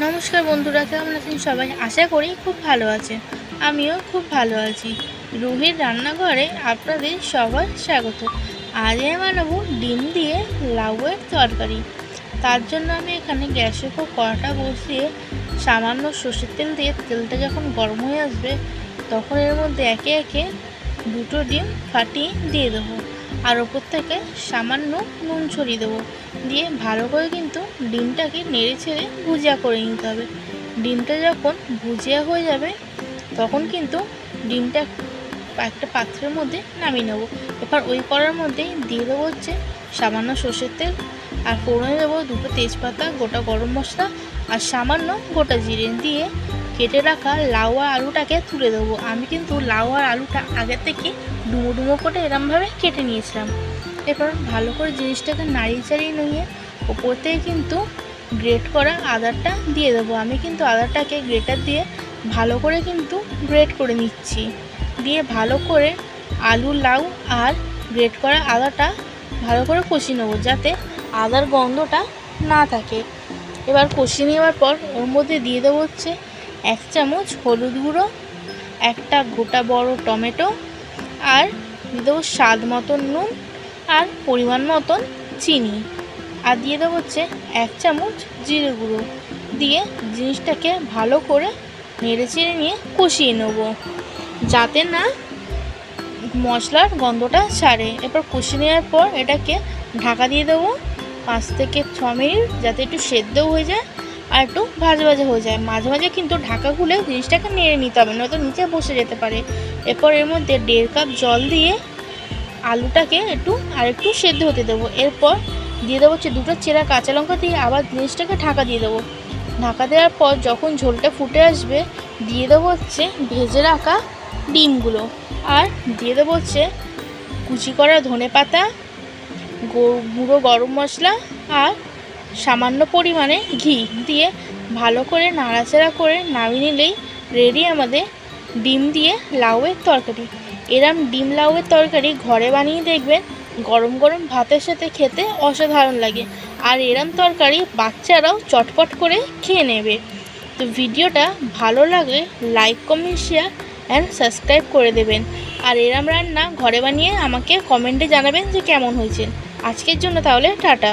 নমস্কার বন্ধুরা, কেমন আছেন সবাই? আশা করি খুব ভালো আছেন। আমিও খুব ভালো আছি। রুহির রান্নাঘরে আপনাদের সবার স্বাগত। আজ আমি বানাবো ডিম দিয়ে লাউয়ের তরকারি। তার জন্য আমি এখানে গ্যাসের উপর কড়াটা বসিয়ে সামান্য সর্ষের তেল দিয়ে তেলটা যখন গরম হয়ে আসবে তখন এর মধ্যে একে একে দুটো ডিম ফাটিয়ে দিয়ে দেবো, আর ওপর থেকে সামান্য নুন ছড়িয়ে দেবো। দিয়ে ভালো করে কিন্তু ডিমটাকে নেড়ে ছেড়ে ভুজিয়া করে নিতে হবে। ডিমটা যখন ভুজিয়া হয়ে যাবে তখন কিন্তু ডিমটা একটা পাত্রের মধ্যে নামিয়ে নেবো। এবার ওই কড়ার মধ্যে দিয়ে দেবো হচ্ছে সামান্য সর্ষের তেল, আর ফোড়নে দেবো দুটো তেজপাতা, গোটা গরম মশলা আর সামান্য গোটা জিরে দিয়ে কেটে রাখা লাউ আর আলুটাকে তুলে দেবো। আমি কিন্তু লাউ আর আলুটা আগে থেকে ডুমো ডুমো করে এরমভাবে কেটে নিয়েছিলাম। এরপর ভালো করে জিনিসটাকে নাড়িয়ে চাড়িয়ে নিয়ে ওপর থেকে কিন্তু গ্রেট করা আদাটা দিয়ে দেবো। আমি কিন্তু আদাটাকে গ্রেটার দিয়ে ভালো করে কিন্তু গ্রেট করে নিচ্ছি। দিয়ে ভালো করে আলু, লাউ আর গ্রেট করা আদাটা ভালো করে কষিয়ে নেবো যাতে আদার গন্ধটা না থাকে। এবার কষিয়ে নেওয়ার পর ওর মধ্যে দিয়ে দেবো হচ্ছে 1 চামচ হলুদ গুঁড়ো, একটা গোটা বড় টমেটো, আর দিয়ে দেবো স্বাদ মতন নুন আর পরিমাণ মতন চিনি, আর দিয়ে দেবো হচ্ছে 1 চামচ জিরে গুঁড়ো। দিয়ে জিনিসটাকে ভালো করে নেড়ে চেড়ে নিয়ে কষিয়ে নেব যাতে না মশলার গন্ধটা ছাড়ে। এরপর কষিয়ে নেওয়ার পর এটাকে ঢাকা দিয়ে দেবো 5 থেকে 6 মিনিট, যাতে একটু সেদ্ধও হয়ে যায় আর একটু ভাজা ভাজা হয়ে যায়। মাঝে মাঝে কিন্তু ঢাকা খুলে জিনিসটাকে নেড়ে নিতে হবে, নয়তো নিচে বসে যেতে পারে। এরপর এর মধ্যে 1.5 কাপ জল দিয়ে আলুটাকে আরেকটু সেদ্ধ হতে দেবো। এরপর দিয়ে দেবো হচ্ছে 2টো চেরা কাঁচা লঙ্কা দিয়ে আবার জিনিসটাকে ঢাকা দিয়ে দেবো। ঢাকা দেওয়ার পর যখন ঝোলটা ফুটে আসবে দিয়ে দেবো হচ্ছে ভেজে রাখা ডিমগুলো, আর দিয়ে দেবো হচ্ছে কুচি করা ধনেপাতা, গুঁড়ো গরম মশলা আর সামান্য পরিমাণে ঘি দিয়ে ভালো করে নাড়াচাড়া করে নামিয়ে নিলেই রেডি আমাদের ডিম দিয়ে লাউয়ের তরকারি। এরম ডিম লাউয়ের তরকারি ঘরে বানিয়ে দেখবেন, গরম গরম ভাতের সাথে খেতে অসাধারণ লাগে। আর এরম তরকারি বাচ্চারাও চটপট করে খেয়ে নেবে। তো ভিডিওটা ভালো লাগে like, comment, share and subscribe করে দেবেন। আর এরম রান্না ঘরে বানিয়ে আমাকে কমেন্টে জানাবেন যে কেমন হয়েছে। আজকের জন্য তাহলে টাটা।